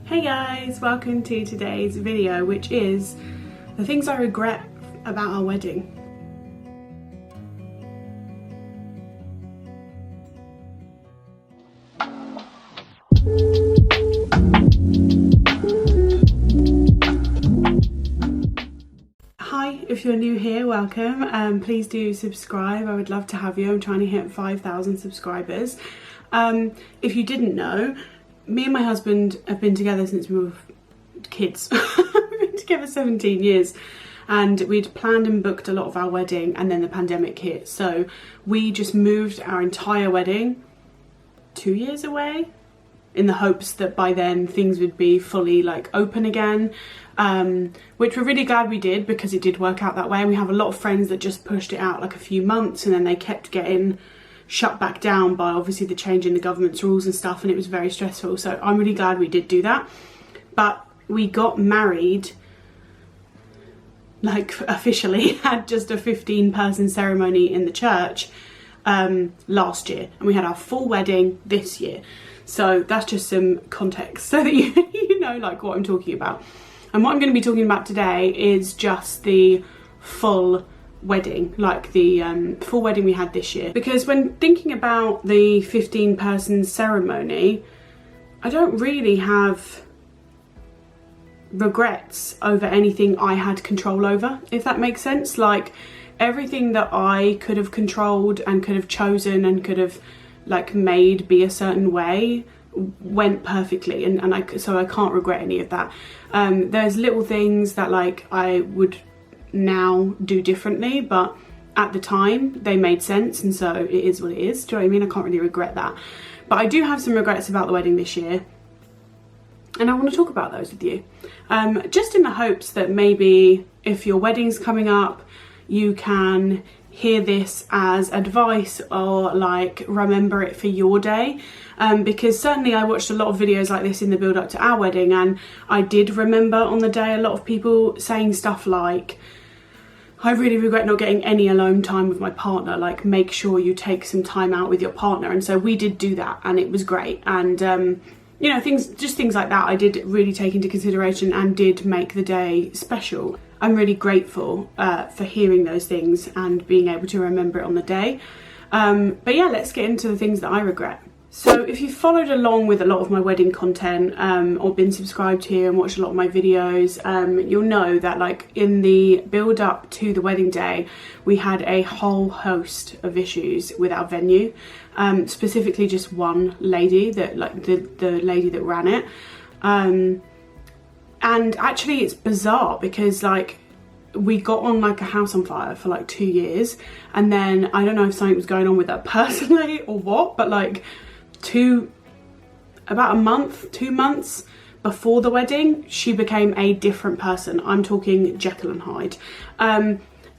Hey guys, welcome to today's video, which is the things I regret about our wedding. Hi, if you're new here, welcome. Please do subscribe. I would love to have you. I'm trying to hit 5,000 subscribers. If you didn't know, me and my husband have been together since we were kids. We've been together 17 years and we'd planned and booked a lot of our wedding, and then the pandemic hit. So we just moved our entire wedding 2 years away in the hopes that by then things would be fully open again, which we're really glad we did, because it did work out that way. And we have a lot of friends that just pushed it out a few months, and then they kept getting shut back down by obviously the change in the government's rules and stuff, and it was very stressful. So I'm really glad we did do that. But we got married, officially had just a 15-person ceremony in the church last year, and we had our full wedding this year. So that's just some context so that you know what I'm talking about. And what I'm going to be talking about today is just the full wedding, the full wedding we had this year. Because when thinking about the 15-person ceremony, I don't really have regrets over anything I had control over, if that makes sense. Everything that I could have controlled and could have chosen and could have made be a certain way went perfectly, so I can't regret any of that. There's little things that I would now do differently, but at the time they made sense, and so it is what it is. Do you know what I mean? I can't really regret that. But I do have some regrets about the wedding this year, and I want to talk about those with you, just in the hopes that maybe if your wedding's coming up, you can hear this as advice or remember it for your day. Because certainly I watched a lot of videos like this in the build up to our wedding, and I did remember on the day a lot of people saying stuff like, I really regret not getting any alone time with my partner, make sure you take some time out with your partner. And so we did do that, and it was great. And you know, things like that I did really take into consideration and did make the day special. I'm really grateful for hearing those things and being able to remember it on the day. But yeah, let's get into the things that I regret. So if you've followed along with a lot of my wedding content, or been subscribed here and watched a lot of my videos, you'll know that in the build up to the wedding day, we had a whole host of issues with our venue, specifically just one lady that the lady that ran it. And actually it's bizarre because we got on a house on fire for 2 years, and then I don't know if something was going on with her personally or what, but about 2 months before the wedding, she became a different person. I'm talking Jekyll and Hyde.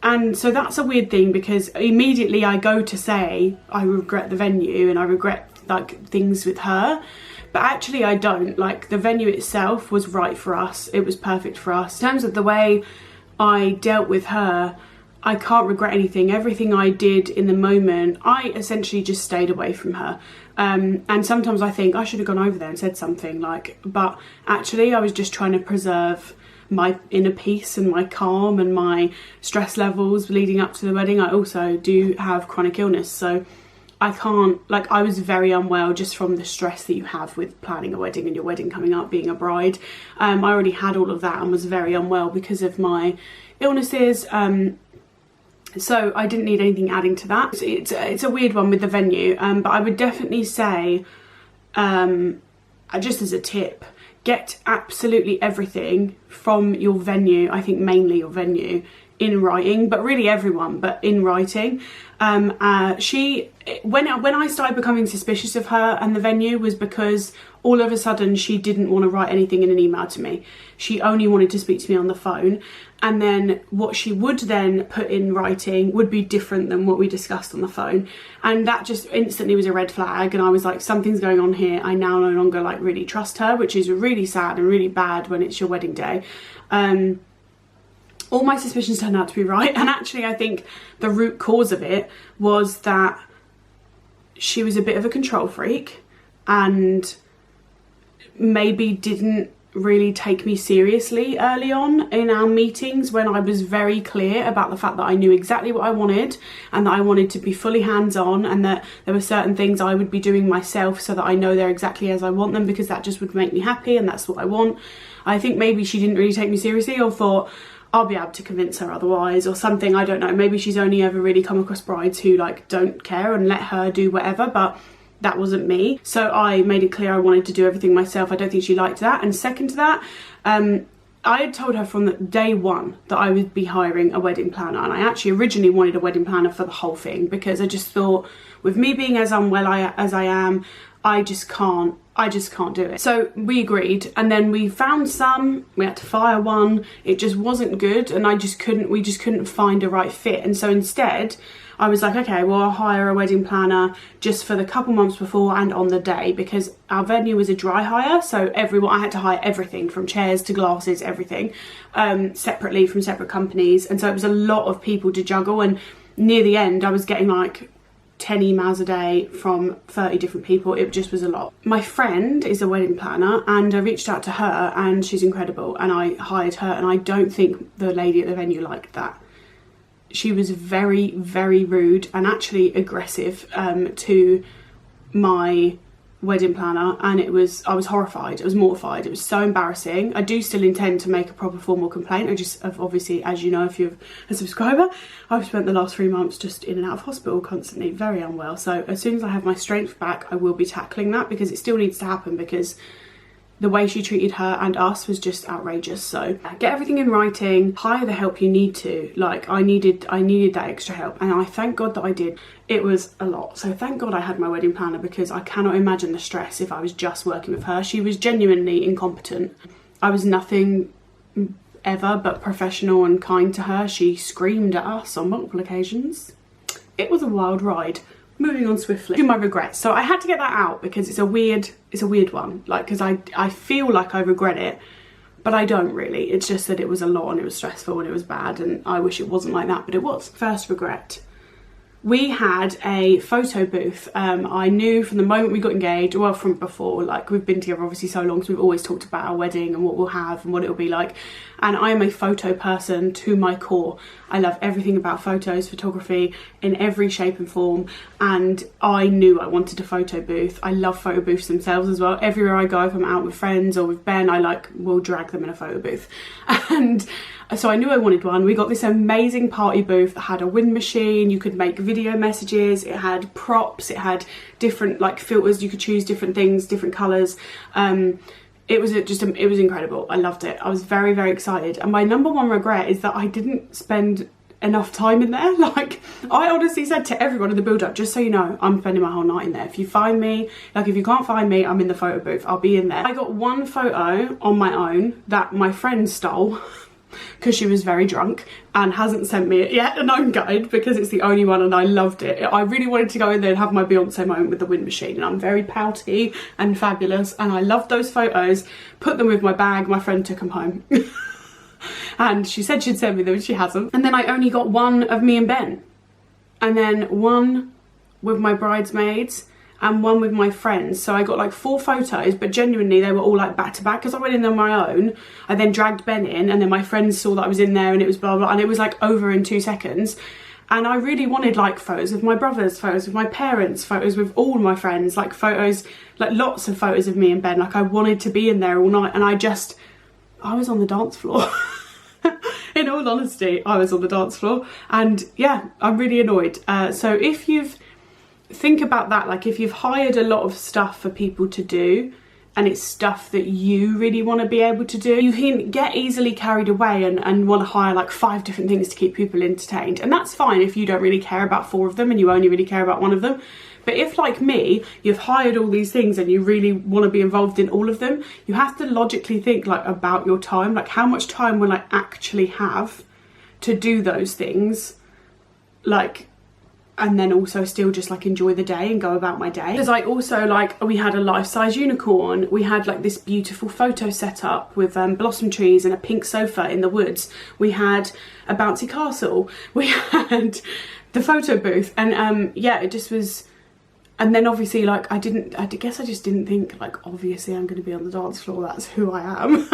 And so that's a weird thing, because immediately I go to say I regret the venue and I regret things with her, but actually I don't. The venue itself was right for us. It was perfect for us. In terms of the way I dealt with her, I can't regret anything. Everything I did in the moment, I essentially just stayed away from her. And sometimes I think I should have gone over there and said something but actually I was just trying to preserve my inner peace and my calm and my stress levels leading up to the wedding. I also do have chronic illness, so I can't, I was very unwell just from the stress that you have with planning a wedding and your wedding coming up, being a bride. I already had all of that and was very unwell because of my illnesses. So I didn't need anything adding to that. It's a weird one with the venue, but I would definitely say, just as a tip, get absolutely everything from your venue, I think mainly your venue, in writing, but really everyone, but in writing. When I started becoming suspicious of her and the venue was because all of a sudden she didn't want to write anything in an email to me. She only wanted to speak to me on the phone, and then what she would then put in writing would be different than what we discussed on the phone, and that just instantly was a red flag. And I was like, something's going on here. I now no longer really trust her, which is really sad and really bad when it's your wedding day. All my suspicions turned out to be right, and actually I think the root cause of it was that she was a bit of a control freak and maybe didn't really take me seriously early on in our meetings, when I was very clear about the fact that I knew exactly what I wanted and that I wanted to be fully hands-on, and that there were certain things I would be doing myself so that I know they're exactly as I want them, because that just would make me happy and that's what I want. I think maybe she didn't really take me seriously, or thought I'll be able to convince her otherwise or something, I don't know. Maybe she's only ever really come across brides who like don't care and let her do whatever, but that wasn't me. So I made it clear I wanted to do everything myself. I don't think she liked that. And second to that, I had told her from day one that I would be hiring a wedding planner, and I actually originally wanted a wedding planner for the whole thing, because I just thought, with me being as unwell as I am, I just can't do it. So we agreed, and then we found some, we had to fire one, it just wasn't good, and we just couldn't find a right fit. And so instead I was like, okay, well, I'll hire a wedding planner just for the couple months before and on the day, because our venue was a dry hire, so I had to hire everything from chairs to glasses, everything, separately from separate companies. And so it was a lot of people to juggle, and near the end I was getting like 10 emails a day from 30 different people. It just was a lot. My friend is a wedding planner, and I reached out to her, and she's incredible, and I hired her, and I don't think the lady at the venue liked that. She was very, very rude and actually aggressive to my wedding planner, and I was horrified. I was mortified. It was so embarrassing. I do still intend to make a proper formal complaint. I just have, obviously, as you know, if you're a subscriber, I've spent the last 3 months just in and out of hospital constantly, very unwell. So as soon as I have my strength back, I will be tackling that, because it still needs to happen, because the way she treated her and us was just outrageous. So get everything in writing, hire the help you need to. Like, I needed that extra help, and I thank God that I did. It was a lot. So thank God I had my wedding planner, because I cannot imagine the stress if I was just working with her. She was genuinely incompetent. I was nothing ever but professional and kind to her. She screamed at us on multiple occasions. It was a wild ride. Moving on swiftly to my regrets. So I had to get that out, because it's a weird one. Like, because I feel like I regret it, but I don't really. It's just that it was a lot, and it was stressful, and it was bad, and I wish it wasn't like that, but it was. First regret. We had a photo booth. I knew from the moment we got engaged, well, from before, like, we've been together obviously so long, so we've always talked about our wedding and what we'll have and what it'll be like. And I am a photo person to my core. I love everything about photos, photography in every shape and form. And I knew I wanted a photo booth. I love photo booths themselves as well. Everywhere I go, if I'm out with friends or with Ben, I will drag them in a photo booth. And so I knew I wanted one. We got this amazing party booth that had a wind machine. You could make video messages. It had props. It had different like filters. You could choose different things, different colours. It was incredible. I loved it. I was very, very excited. And my number one regret is that I didn't spend enough time in there. Like, I honestly said to everyone in the build up, just so you know, I'm spending my whole night in there. If you find me, like, if you can't find me, I'm in the photo booth. I'll be in there. I got one photo on my own that my friend stole because she was very drunk and hasn't sent me it yet, and I'm gutted because it's the only one and I loved it. I really wanted to go in there and have my Beyonce moment with the wind machine, and I'm very pouty and fabulous, and I loved those photos. Put them with my bag. My friend took them home and she said she'd send me them, and she hasn't. And then I only got one of me and Ben, and then one with my bridesmaids and one with my friends. So I got like 4 photos, but genuinely they were all like back to back, because I went in on my own. I then dragged Ben in, and then my friends saw that I was in there, and it was blah blah, and it was like over in 2 seconds. And I really wanted like photos with my brothers, photos with my parents, photos with all my friends, like photos, like lots of photos of me and Ben. Like, I wanted to be in there all night, and I was on the dance floor. In all honesty, I was on the dance floor, and yeah, I'm really annoyed. So if think about that, like, if you've hired a lot of stuff for people to do and it's stuff that you really want to be able to do, you can get easily carried away and want to hire like 5 different things to keep people entertained. And that's fine if you don't really care about 4 of them and you only really care about 1 of them. But if, like me, you've hired all these things and you really want to be involved in all of them, you have to logically think like about your time, like how much time will I actually have to do those things, like, and then also still just like enjoy the day and go about my day. Because I also, like, we had a life-size unicorn, we had like this beautiful photo set up with blossom trees and a pink sofa in the woods, we had a bouncy castle, we had the photo booth, and yeah, it just was And then obviously, like, I guess I just didn't think, like, obviously I'm going to be on the dance floor, that's who I am.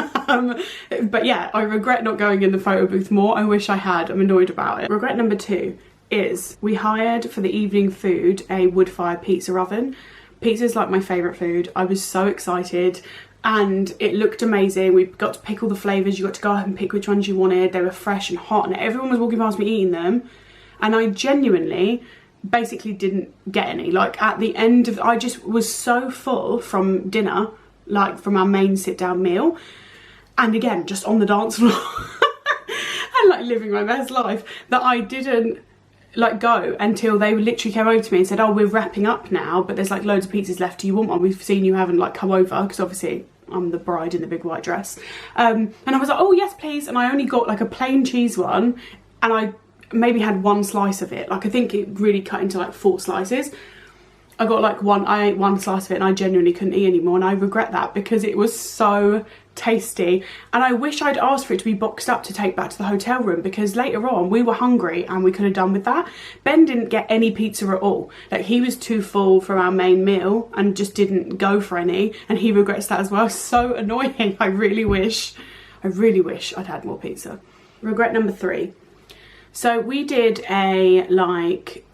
But yeah, I regret not going in the photo booth more. I wish I had. I'm annoyed about it. Regret number 2 is we hired for the evening food a wood-fired pizza oven. Pizza's like my favourite food. I was so excited and it looked amazing. We got to pick all the flavours. You got to go out and pick which ones you wanted. They were fresh and hot and everyone was walking past me eating them. And I genuinely basically didn't get any. Like at the end of, I just was so full from dinner, like from our main sit down meal, and again just on the dance floor and like living my best life, that I didn't like go until they literally came over to me and said, oh, we're wrapping up now, but there's like loads of pizzas left, do you want one? We've seen you haven't like come over, because obviously I'm the bride in the big white dress, and I was like, oh yes please. And I only got like a plain cheese one, and I maybe had one slice of it. Like I think it really cut into like 4 slices. I got like I ate one slice of it and I genuinely couldn't eat anymore, and I regret that because it was so tasty. And I wish I'd asked for it to be boxed up to take back to the hotel room, because later on we were hungry and we could have done with that. Ben didn't get any pizza at all. Like he was too full from our main meal and just didn't go for any, and he regrets that as well. So annoying. I really wish I'd had more pizza. Regret number 3. So we did a like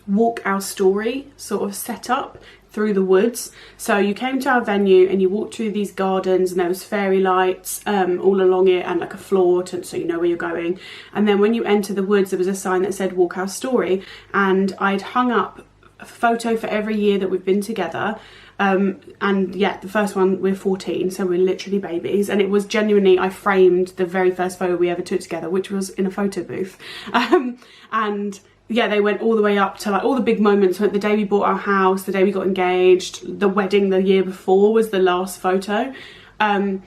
walk our story sort of setup through the woods. So you came to our venue and you walked through these gardens, and there was fairy lights all along it and like a floor so you know where you're going. And then when you enter the woods, there was a sign that said walk our story, and I'd hung up a photo for every year that we've been together. And yeah, the first one, we're 14, so we're literally babies, and it was genuinely, I framed the very first photo we ever took together, which was in a photo booth. And yeah, they went all the way up to like all the big moments, like the day we bought our house, the day we got engaged, the wedding the year before was the last photo, and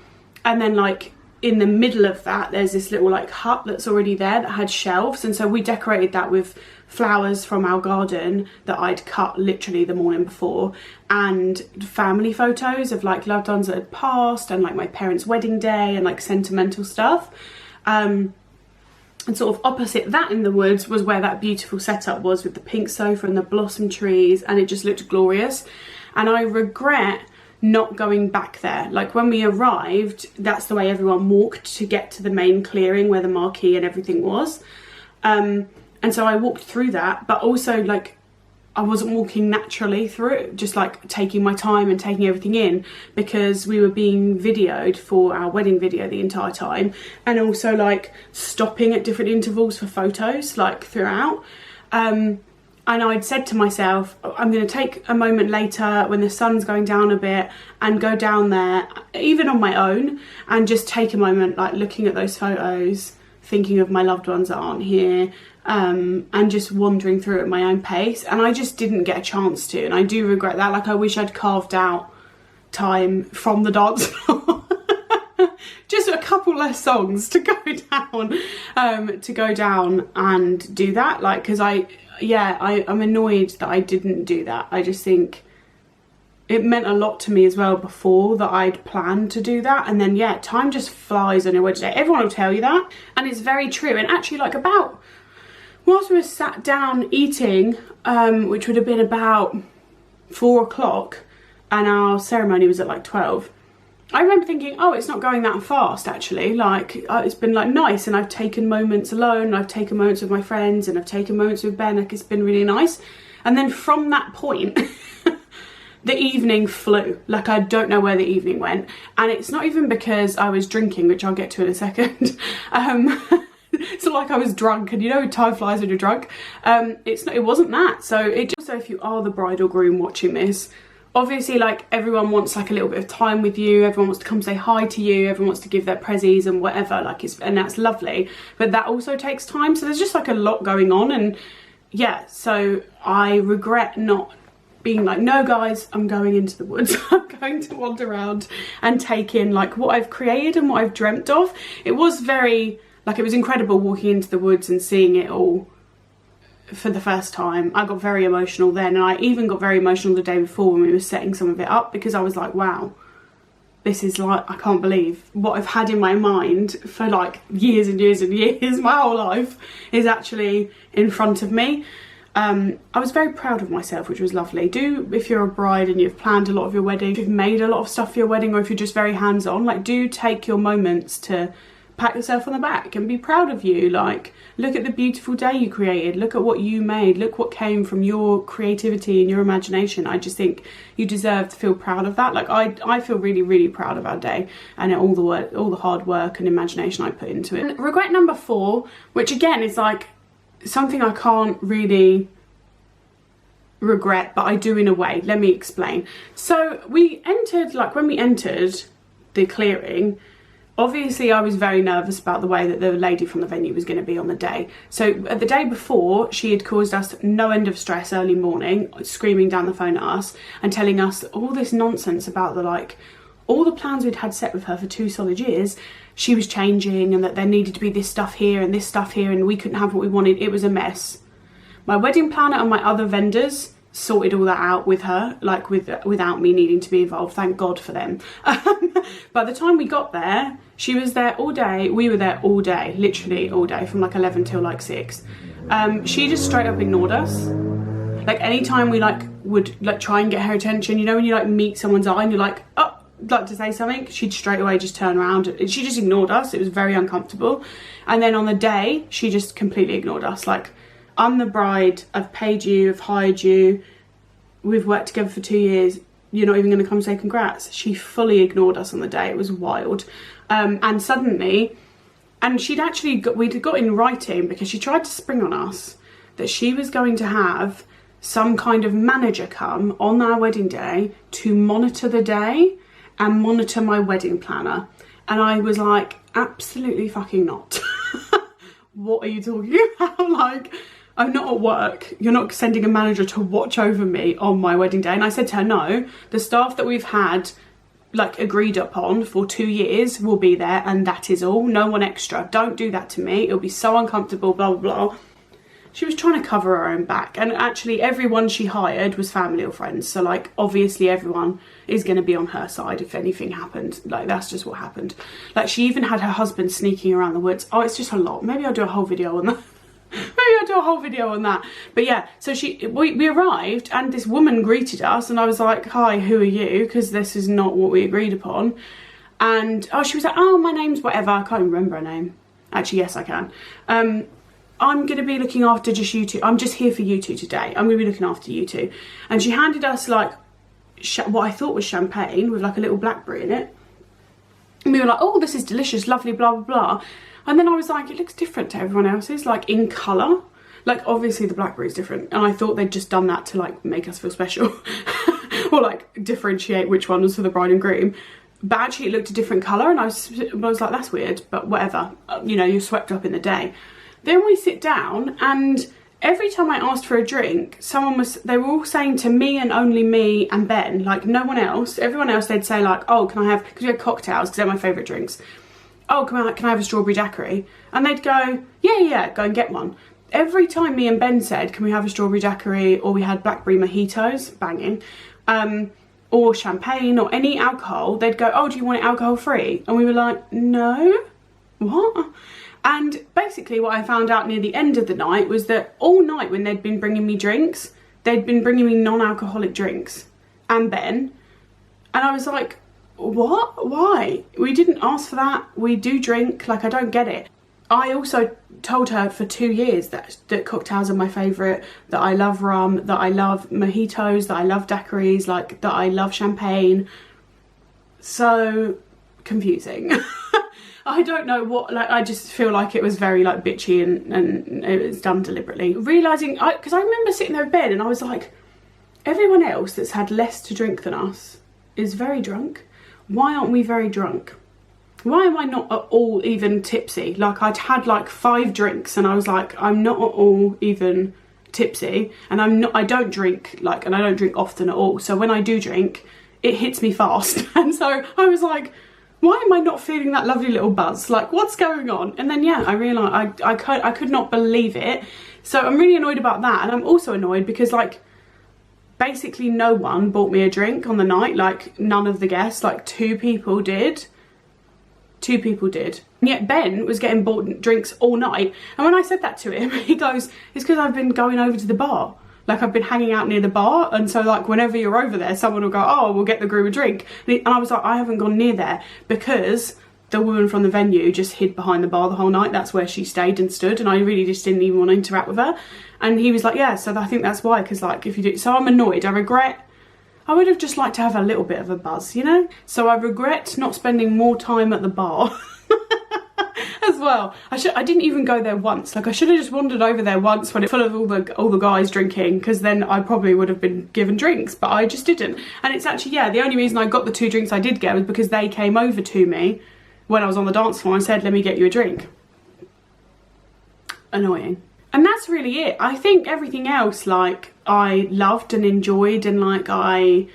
then like in the middle of that there's this little like hut that's already there that had shelves, and so we decorated that with flowers from our garden that I'd cut literally the morning before, and family photos of like loved ones that had passed, and like my parents' wedding day, and like sentimental stuff. And sort of opposite that in the woods was where that beautiful setup was with the pink sofa and the blossom trees, and it just looked glorious. And I regret not going back there. Like when we arrived, that's the way everyone walked to get to the main clearing where the marquee and everything was. And so I walked through that, but also like I wasn't walking naturally through it, just like taking my time and taking everything in, because we were being videoed for our wedding video the entire time, and also like stopping at different intervals for photos like throughout. And I'd said to myself, I'm going to take a moment later when the sun's going down a bit and go down there, even on my own, and just take a moment like looking at those photos, thinking of my loved ones that aren't here, and just wandering through at my own pace. And I just didn't get a chance to, and I do regret that. Like I wish I'd carved out time from the dance floor. Just a couple less songs to go down and do that, like, because I'm annoyed that I didn't do that. I just think it meant a lot to me as well before that I'd planned to do that, and then yeah, time just flies on your wedding day. Everyone will tell you that, and it's very true. And actually, like about whilst we were sat down eating, which would have been about 4 o'clock, and our ceremony was at like 12, I remember thinking, oh, it's not going that fast actually. Like it's been like nice, and I've taken moments alone, and I've taken moments with my friends, and I've taken moments with Ben. Like it's been really nice. And then from that point the evening flew. Like I don't know where the evening went, and it's not even because I was drinking, which I'll get to in a second. It's not like I was drunk, and you know time flies when you're drunk. It wasn't that. So it just, so if you are the bride or groom watching this, obviously like everyone wants like a little bit of time with you, everyone wants to come say hi to you, everyone wants to give their prezzies and whatever, like and that's lovely, but that also takes time. So there's just like a lot going on, and yeah, so I regret not being like, no guys, I'm going into the woods. I'm going to wander around and take in like what I've created and what I've dreamt of. It was very, like, it was incredible walking into the woods and seeing it all for the first time. I got very emotional then, and I even got very emotional the day before when we were setting some of it up, because I was like, wow, this is like, I can't believe what I've had in my mind for like years and years and years, my whole life, is actually in front of me. I was very proud of myself, which was lovely. Do, if you're a bride and you've planned a lot of your wedding, if you've made a lot of stuff for your wedding, or if you're just very hands-on, like, do take your moments to pat yourself on the back and be proud of you. Like, look at the beautiful day you created, look at what you made, look what came from your creativity and your imagination. I just think you deserve to feel proud of that. Like, I feel really, really proud of our day and all the work, all the hard work and imagination I put into it. And regret number 4, which again is like something I can't really regret, but I do in a way. Let me explain. So we entered, like, when we entered the clearing, obviously I was very nervous about the way that the lady from the venue was going to be on the day. So the day before, she had caused us no end of stress early morning, screaming down the phone at us and telling us all this nonsense about the, like, all the plans we'd had set with her for 2 solid years, she was changing, and that there needed to be this stuff here and this stuff here, and we couldn't have what we wanted. It was a mess. My wedding planner and my other vendors sorted all that out with her, like, without me needing to be involved. Thank God for them. By the time we got there, she was there all day. We were there all day, literally all day, from like 11 till like 6. She just straight up ignored us. Like, anytime we would try and get her attention, you know, when you like meet someone's eye and you're like, oh, I'd like to say something, she'd straight away just turn around. She just ignored us. It was very uncomfortable. And then on the day, she just completely ignored us. Like, I'm the bride, I've paid you, I've hired you, we've worked together for 2 years, you're not even going to come say congrats. She fully ignored us on the day. It was wild. And suddenly, and we'd got in writing, because she tried to spring on us that she was going to have some kind of manager come on our wedding day to monitor the day and monitor my wedding planner. And I was like, absolutely fucking not. What are you talking about? Like, I'm not at work. You're not sending a manager to watch over me on my wedding day. And I said to her, no, the staff that we've had, like, agreed upon for 2 years will be there, and that is all. No one extra. Don't do that to me. It'll be so uncomfortable, blah, blah, blah. She was trying to cover her own back. And actually everyone she hired was family or friends. So, like, obviously everyone is going to be on her side if anything happened. Like, that's just what happened. Like, she even had her husband sneaking around the woods. Oh, it's just a lot. Maybe I'll do a whole video on that. Maybe I'll do a whole video on that. But yeah, so we arrived and this woman greeted us, and I was like, hi, who are you? Because this is not what we agreed upon. And she was like, oh, my name's whatever. I can't even remember her name. Actually, yes, I can. I'm going to be looking after just you two. I'm just here for you two today. I'm going to be looking after you two. And she handed us, like, what I thought was champagne with, like, a little blackberry in it. And we were like, oh, this is delicious, lovely, blah, blah, blah. And then I was like, it looks different to everyone else's, like, in colour. Like, obviously the blackberry is different. And I thought they'd just done that to, like, make us feel special. Or, like, differentiate which one was for the bride and groom. But actually it looked a different colour, and I was like, that's weird, but whatever. You know, you're swept up in the day. Then we sit down, and every time I asked for a drink, they were all saying to me and only me and Ben, like, no one else. Everyone else, they'd say, like, oh, can I have, because we had cocktails, because they're my favourite drinks. Oh, can I have a strawberry daiquiri? And they'd go, yeah, go and get one. Every time me and Ben said, can we have a strawberry daiquiri, or we had blackberry mojitos, banging, or champagne, or any alcohol, they'd go, oh, do you want it alcohol free? And we were like, no, what? And basically what I found out near the end of the night was that all night when they'd been bringing me drinks, they'd been bringing me non-alcoholic drinks, and Ben. And I was like, what? Why? We didn't ask for that. We do drink. Like, I don't get it. I also told her for 2 years that cocktails are my favourite, that I love rum, that I love mojitos, that I love daiquiris, like, that I love champagne. So confusing. I don't know what, like, I just feel like it was very, like, bitchy, and it was done deliberately. Realising, because I remember sitting there in bed and I was like, everyone else that's had less to drink than us is very drunk. Why aren't we very drunk? Why am I not at all even tipsy? Like, I'd had like 5 drinks and I was like, I'm not at all even tipsy, and I don't drink, like, and I don't drink often at all. So when I do drink, it hits me fast. And so I was like, why am I not feeling that lovely little buzz? Like, what's going on? And then, yeah, I realised I could not believe it. So I'm really annoyed about that. And I'm also annoyed because, like, basically no one bought me a drink on the night. Like, none of the guests, like 2 people did. 2 people did. And yet Ben was getting bought drinks all night. And when I said that to him, he goes, it's because I've been going over to the bar. Like, I've been hanging out near the bar, and so like whenever you're over there, someone will go, oh, we'll get the groom a drink. And I was like, I haven't gone near there because the woman from the venue just hid behind the bar the whole night. That's where she stayed and stood, and I really just didn't even want to interact with her. And he was like, yeah, so I think that's why, because like if you do, so I'm annoyed. I would have just liked to have a little bit of a buzz, you know? So I regret not spending more time at the bar. As well. I didn't even go there once. Like, I should have just wandered over there once when it's full of all the guys drinking, because then I probably would have been given drinks, but I just didn't. And it's actually, yeah, the only reason I got the 2 drinks I did get was because they came over to me when I was on the dance floor and said, let me get you a drink. Annoying. And that's really it. I think everything else, like, I loved and enjoyed, and like I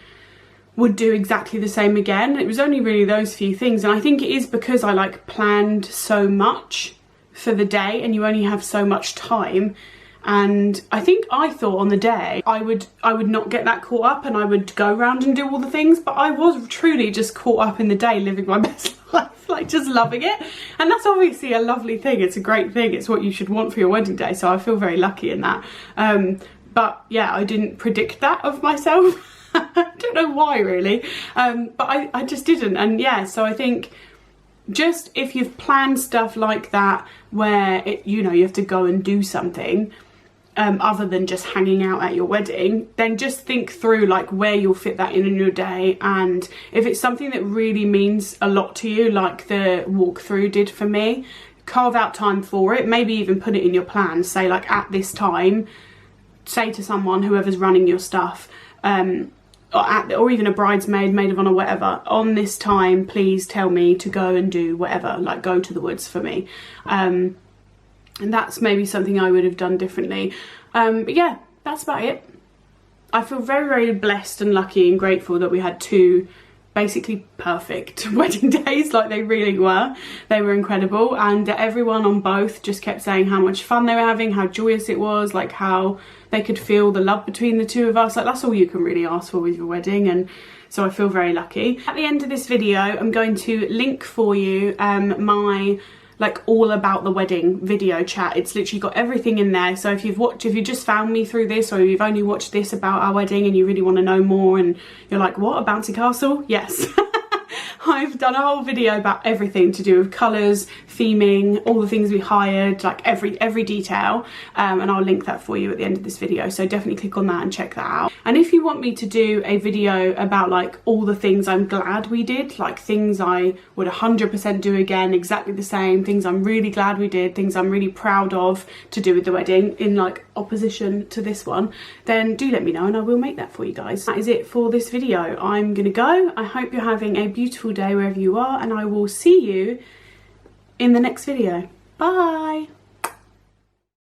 would do exactly the same again. It was only really those few things, and I think it is because I like planned so much for the day and you only have so much time. And I think I thought on the day I would not get that caught up and I would go around and do all the things, but I was truly just caught up in the day, living my best life, like just loving it. And that's obviously a lovely thing. It's a great thing. It's what you should want for your wedding day, so I feel very lucky in that. But yeah, I didn't predict that of myself. I don't know why really, but I just didn't. And yeah, so I think just if you've planned stuff like that where you know, you have to go and do something other than just hanging out at your wedding, then just think through like where you'll fit that in your day. And if it's something that really means a lot to you, like the walkthrough did for me, carve out time for it. Maybe even put it in your plan. Say like, at this time, say to someone, whoever's running your stuff, or even a bridesmaid, maid of honour, whatever, on this time please tell me to go and do whatever, like go to the woods for me. And that's maybe something I would have done differently. But yeah, that's about it. I feel very, very blessed and lucky and grateful that we had 2 basically perfect wedding days. Like, they really were. They were incredible, and everyone on both just kept saying how much fun they were having, how joyous it was, like how they could feel the love between the 2 of us. Like, that's all you can really ask for with your wedding, and so I feel very lucky. At the end of this video, I'm going to link for you my like all about the wedding video chat. It's literally got everything in there, so if you just found me through this, or you've only watched this about our wedding and you really want to know more and you're like, what, a bouncy castle? Yes. I've done a whole video about everything to do with colours, theming, all the things we hired, like every detail, and I'll link that for you at the end of this video, so definitely click on that and check that out. And if you want me to do a video about like all the things I'm glad we did, like things I would 100% do again, exactly the same, things I'm really glad we did, things I'm really proud of to do with the wedding in like opposition to this one, then do let me know and I will make that for you guys. That is it for this video. I'm gonna go. I hope you're having a beautiful day wherever you are, and I will see you in the next video. Bye.